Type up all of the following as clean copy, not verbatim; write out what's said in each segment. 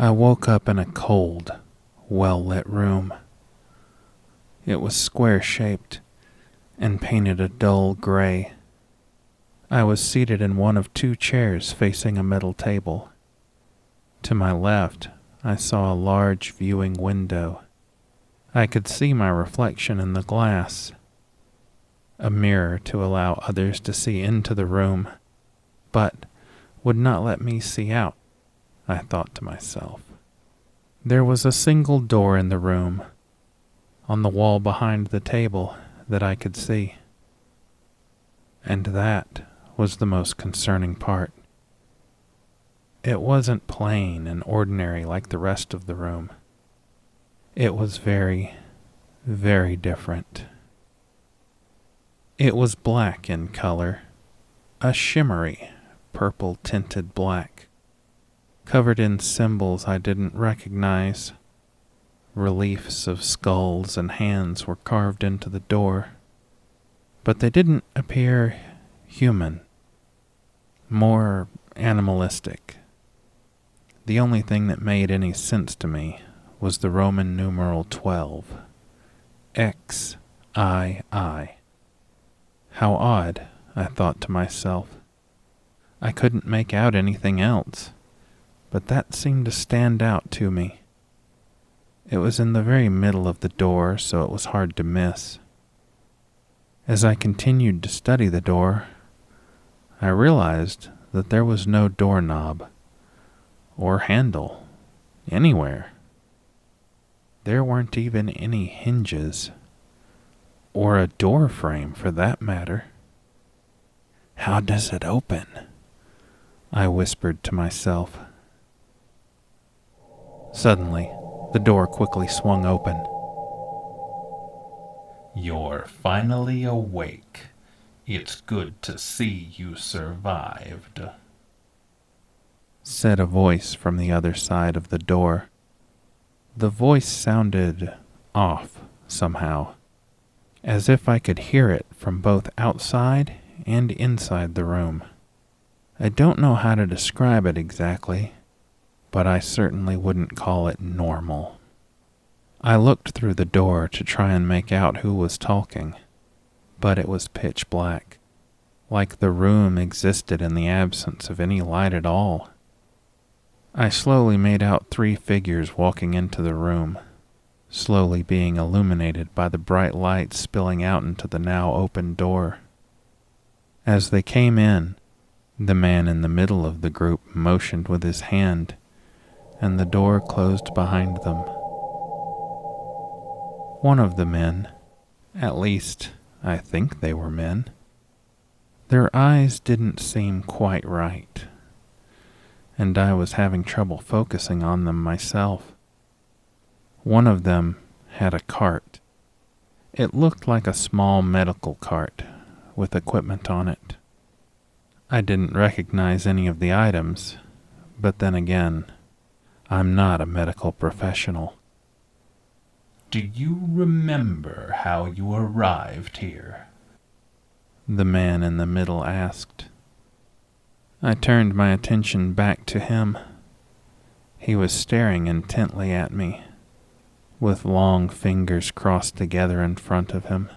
I woke up in a cold, well-lit room. It was square-shaped and painted a dull gray. I was seated in one of two chairs facing a metal table. To my left, I saw a large viewing window. I could see my reflection in the glass. A mirror to allow others to see into the room, but would not let me see out, I thought to myself. There was a single door in the room, on the wall behind the table, that I could see. And that was the most concerning part. It wasn't plain and ordinary like the rest of the room. It was very, very different. It was black in color, a shimmery, purple-tinted black, covered in symbols I didn't recognize. Reliefs of skulls and hands were carved into the door, but they didn't appear human, more animalistic. The only thing that made any sense to me was the Roman numeral 12, XII. How odd, I thought to myself. I couldn't make out anything else, but that seemed to stand out to me. It was in the very middle of the door, so it was hard to miss. As I continued to study the door, I realized that there was no doorknob or handle anywhere. There weren't even any hinges, or a door frame for that matter. How does it open? I whispered to myself. Suddenly, the door quickly swung open. You're finally awake. It's good to see you survived, said a voice from the other side of the door. The voice sounded off somehow, as if I could hear it from both outside and inside the room. I don't know how to describe it exactly, but I certainly wouldn't call it normal. I looked through the door to try and make out who was talking, but it was pitch black, like the room existed in the absence of any light at all. I slowly made out 3 figures walking into the room, slowly being illuminated by the bright light spilling out into the now open door. As they came in, the man in the middle of the group motioned with his hand, and the door closed behind them. One of the men, at least I think they were men, their eyes didn't seem quite right, and I was having trouble focusing on them myself. One of them had a cart. It looked like a small medical cart with equipment on it. I didn't recognize any of the items, but then again, I'm not a medical professional. Do you remember how you arrived here? The man in the middle asked. I turned my attention back to him. He was staring intently at me, with long fingers crossed together in front of him.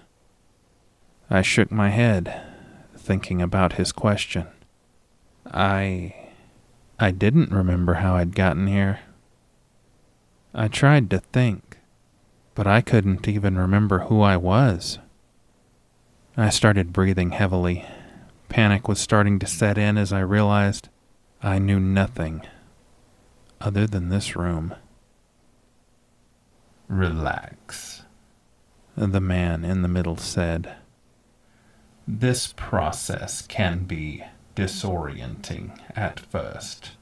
I shook my head, thinking about his question. I didn't remember how I'd gotten here. I tried to think, but I couldn't even remember who I was. I started breathing heavily. Panic was starting to set in as I realized I knew nothing other than this room. Relax, the man in the middle said. This process can be disorienting at first,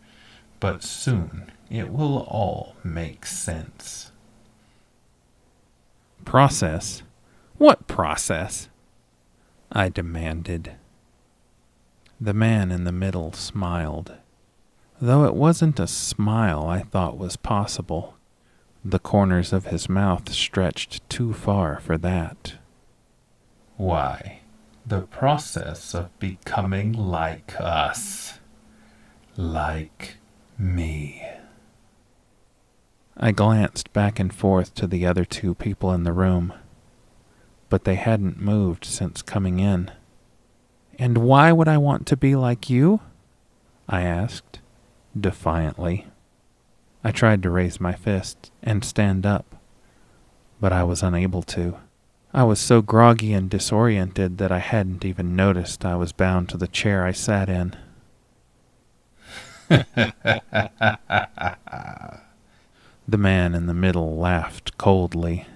but soon it will all make sense. Process? What process? I demanded. The man in the middle smiled, though it wasn't a smile I thought was possible. The corners of his mouth stretched too far for that. Why, the process of becoming like us. Like me. I glanced back and forth to the other two people in the room, but they hadn't moved since coming in. "And why would I want to be like you?" I asked, defiantly. I tried to raise my fist and stand up, but I was unable to. I was so groggy and disoriented that I hadn't even noticed I was bound to the chair I sat in. The man in the middle laughed coldly.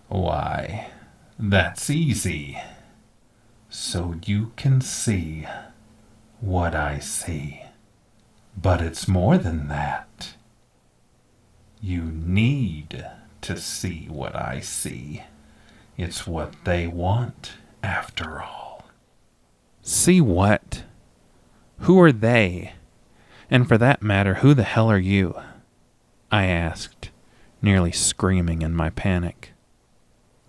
Why, that's easy. So you can see what I see. But it's more than that. You need to see what I see. It's what they want, after all. See what? Who are they? And for that matter, who the hell are you? I asked, nearly screaming in my panic.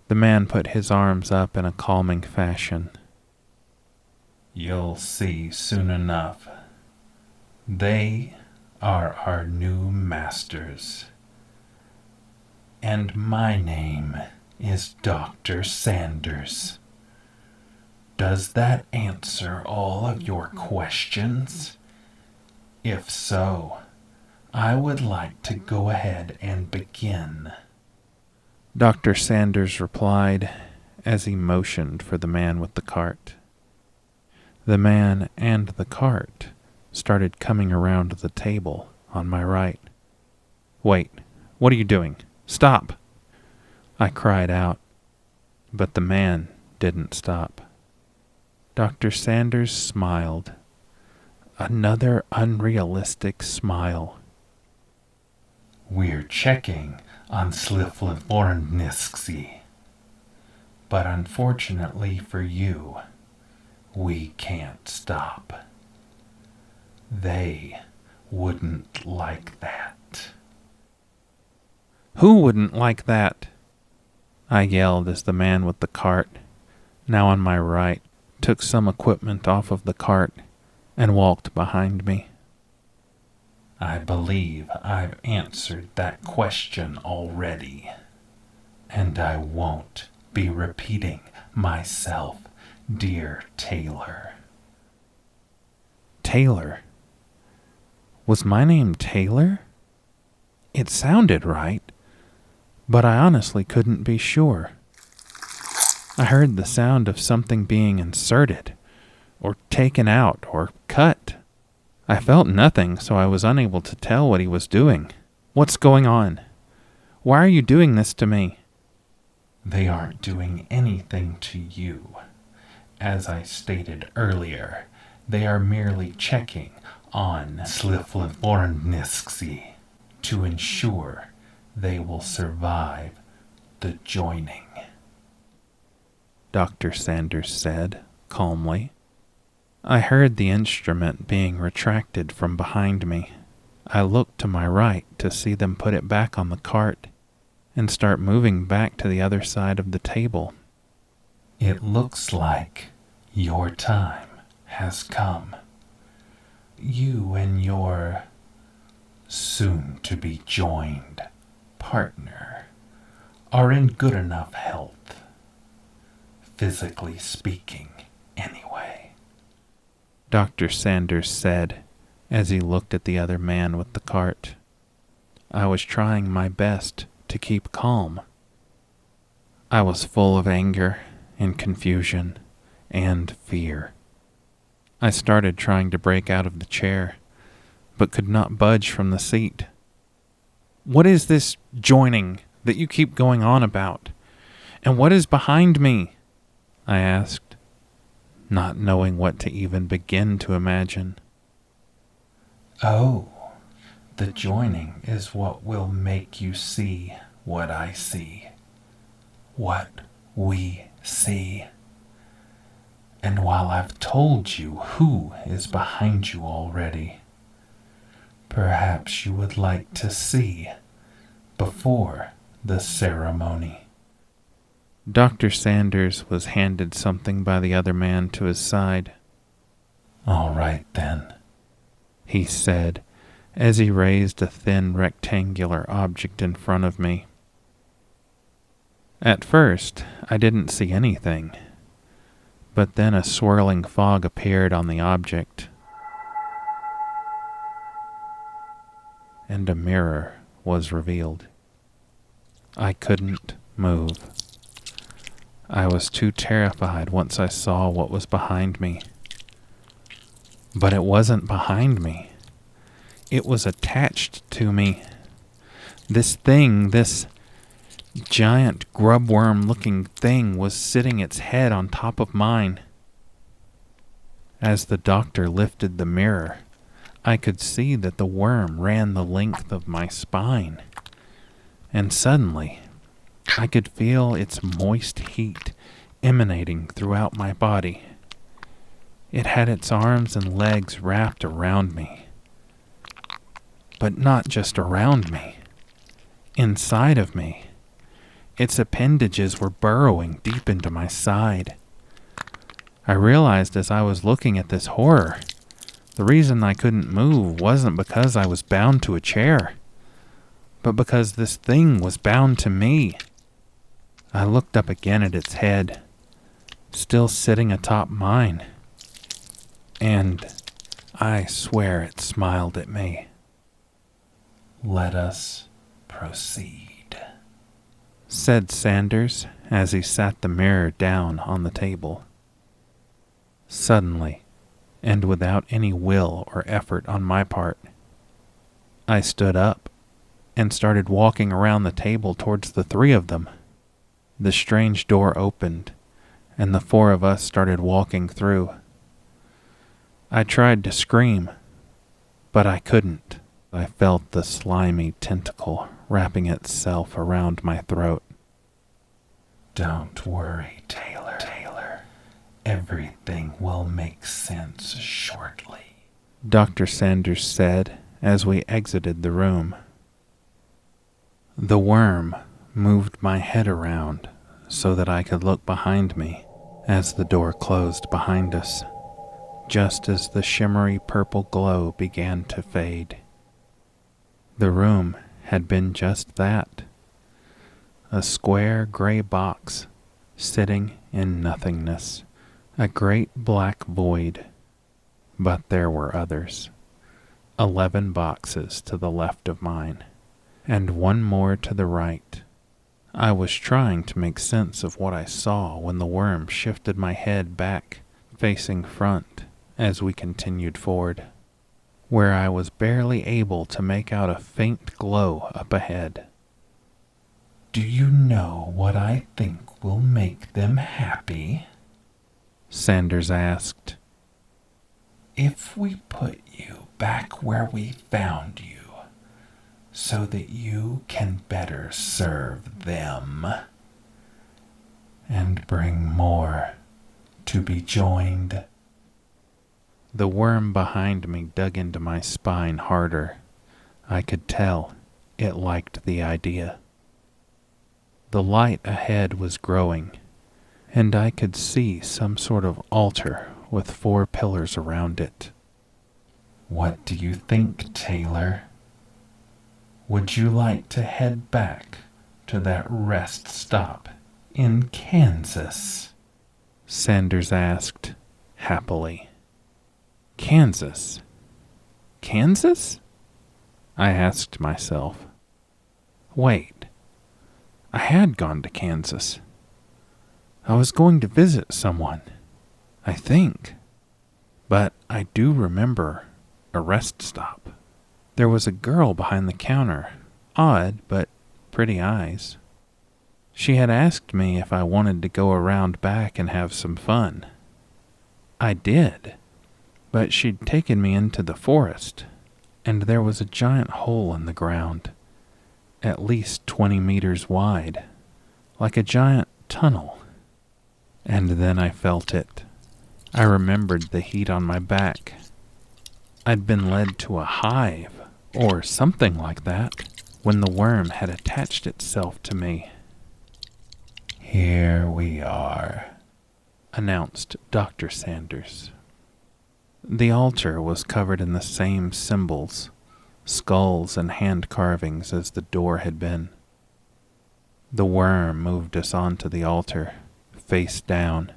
The man put his arms up in a calming fashion. You'll see soon enough. They are our new masters. And my name is Dr. Sanders. Does that answer all of your questions? If so, I would like to go ahead and begin. Dr. Sanders replied as he motioned for the man with the cart. The man and the cart started coming around the table on my right. "Wait, what are you doing? Stop!" I cried out, but the man didn't stop. Dr. Sanders smiled. Another unrealistic smile. We're checking on Sliflivornisksi. But unfortunately for you, we can't stop. They wouldn't like that. "Who wouldn't like that?" I yelled as the man with the cart, now on my right, took some equipment off of the cart and walked behind me. I believe I've answered that question already, and I won't be repeating myself, dear Taylor. Taylor? Was my name Taylor? It sounded right, but I honestly couldn't be sure. I heard the sound of something being inserted, or taken out, or cut. I felt nothing, so I was unable to tell what he was doing. "What's going on? Why are you doing this to me?" They aren't doing anything to you. As I stated earlier, they are merely checking on Sliflivornisksi to ensure they will survive the joining. Dr. Sanders said, calmly. I heard the instrument being retracted from behind me. I looked to my right to see them put it back on the cart and start moving back to the other side of the table. It looks like your time has come. You and your soon-to-be-joined partner are in good enough health, physically speaking, anyway. Dr. Sanders said as he looked at the other man with the cart. I was trying my best to keep calm. I was full of anger and confusion and fear. I started trying to break out of the chair, but could not budge from the seat. "What is this joining that you keep going on about? And what is behind me?" I asked, not knowing what to even begin to imagine. Oh, the joining is what will make you see what I see. What we see. And while I've told you who is behind you already, perhaps you would like to see before the ceremony. Dr. Sanders was handed something by the other man to his side. All right then, he said as he raised a thin rectangular object in front of me. At first, I didn't see anything, but then a swirling fog appeared on the object, and a mirror was revealed. I couldn't move. I was too terrified once I saw what was behind me. But it wasn't behind me. It was attached to me. This thing, this giant grubworm-looking thing, was sitting its head on top of mine. As the doctor lifted the mirror, I could see that the worm ran the length of my spine. And suddenly, I could feel its moist heat emanating throughout my body. It had its arms and legs wrapped around me. But not just around me. Inside of me. Its appendages were burrowing deep into my side. I realized as I was looking at this horror, the reason I couldn't move wasn't because I was bound to a chair, but because this thing was bound to me. I looked up again at its head, still sitting atop mine, and I swear it smiled at me. "Let us proceed," said Sanders as he sat the mirror down on the table. Suddenly, and without any will or effort on my part, I stood up and started walking around the table towards the three of them. The strange door opened, and the four of us started walking through. I tried to scream, but I couldn't. I felt the slimy tentacle wrapping itself around my throat. "Don't worry, Taylor. Everything will make sense shortly," Dr. Sanders said as we exited the room. The worm moved my head around so that I could look behind me as the door closed behind us, just as the shimmery purple glow began to fade. The room had been just that, a square gray box sitting in nothingness, a great black void. But there were others, 11 boxes to the left of mine, and one more to the right. I was trying to make sense of what I saw when the worm shifted my head back, facing front, as we continued forward, where I was barely able to make out a faint glow up ahead. "Do you know what I think will make them happy?" Sanders asked. "If we put you back where we found you, so that you can better serve them, and bring more to be joined." The worm behind me dug into my spine harder. I could tell it liked the idea. The light ahead was growing, and I could see some sort of altar with 4 pillars around it. "What do you think, Taylor? Would you like to head back to that rest stop in Kansas?" Sanders asked, happily. Kansas? Kansas? I asked myself. Wait, I had gone to Kansas. I was going to visit someone, I think. But I do remember a rest stop. There was a girl behind the counter, odd but pretty eyes. She had asked me if I wanted to go around back and have some fun. I did, but she'd taken me into the forest, and there was a giant hole in the ground, at least 20 meters wide, like a giant tunnel. And then I felt it. I remembered the heat on my back. I'd been led to a hive, or something like that, when the worm had attached itself to me. "Here we are," announced Dr. Sanders. The altar was covered in the same symbols, skulls and hand carvings as the door had been. The worm moved us onto the altar, face down.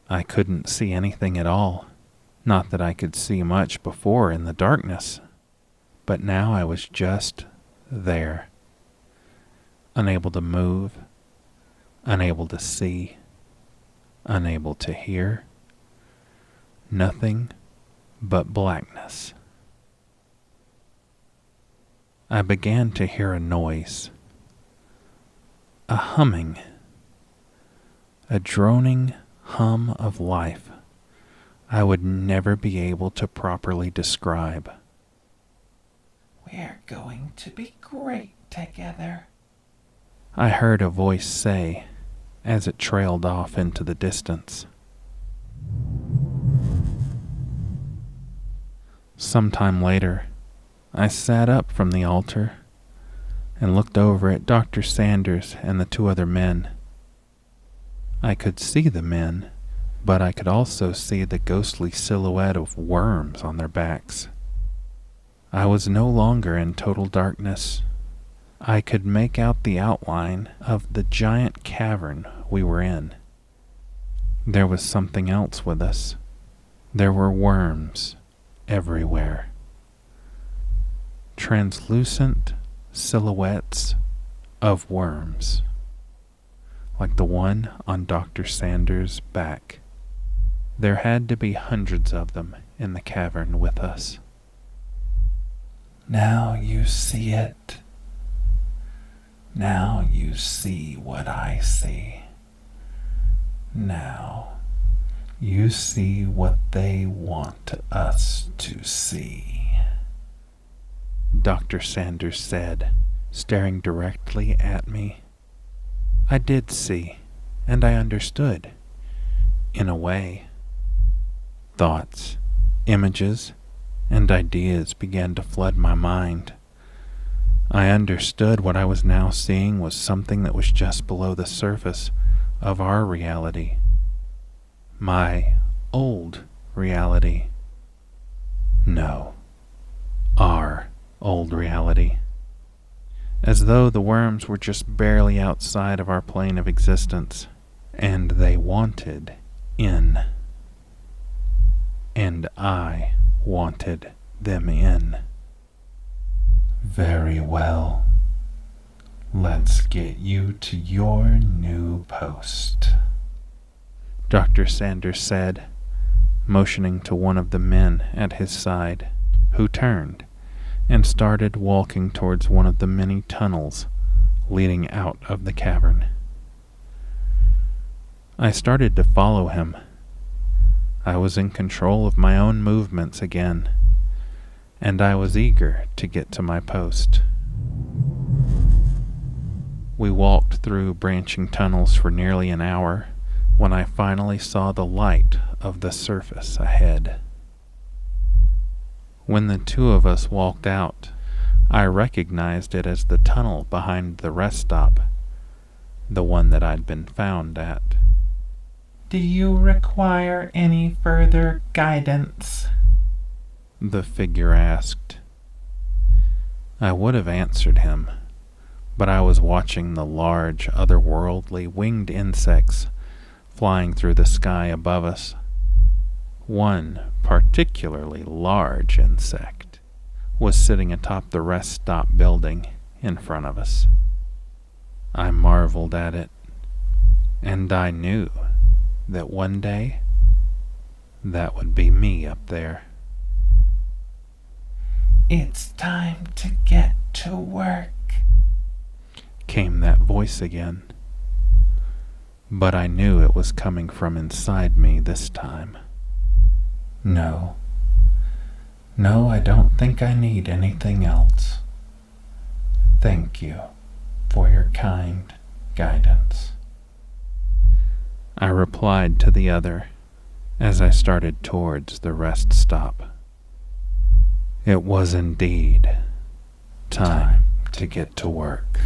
I couldn't see anything at all. Not that I could see much before in the darkness, but now I was just there, unable to move, unable to see, unable to hear, nothing but blackness. I began to hear a noise, a humming, a droning hum of life I would never be able to properly describe. "We're going to be great together," I heard a voice say as it trailed off into the distance. Sometime later, I sat up from the altar and looked over at Dr. Sanders and the two other men. I could see the men, but I could also see the ghostly silhouette of worms on their backs. I was no longer in total darkness. I could make out the outline of the giant cavern we were in. There was something else with us. There were worms everywhere. Translucent silhouettes of worms, like the one on Dr. Sanders' back. There had to be hundreds of them in the cavern with us. "Now you see it. Now you see what I see. Now you see what they want us to see," Dr. Sanders said, staring directly at me. I did see, and I understood, in a way. Thoughts, images, and ideas began to flood my mind. I understood what I was now seeing was something that was just below the surface of our reality. My old reality. No, our old reality. As though the worms were just barely outside of our plane of existence, and they wanted in. And I wanted them in. "Very well. Let's get you to your new post," Dr. Sanders said, motioning to one of the men at his side, who turned and started walking towards one of the many tunnels leading out of the cavern. I started to follow him. I was in control of my own movements again, and I was eager to get to my post. We walked through branching tunnels for nearly an hour when I finally saw the light of the surface ahead. When the two of us walked out, I recognized it as the tunnel behind the rest stop, the one that I'd been found at. "Do you require any further guidance?" the figure asked. I would have answered him, but I was watching the large, otherworldly winged insects flying through the sky above us. One particularly large insect was sitting atop the rest stop building in front of us. I marveled at it, and I knew that one day that would be me up there. "It's time to get to work," came that voice again, but I knew it was coming from inside me this time. No, I don't think I need anything else. Thank you for your kind guidance," I replied to the other as I started towards the rest stop. It was indeed time to get to work.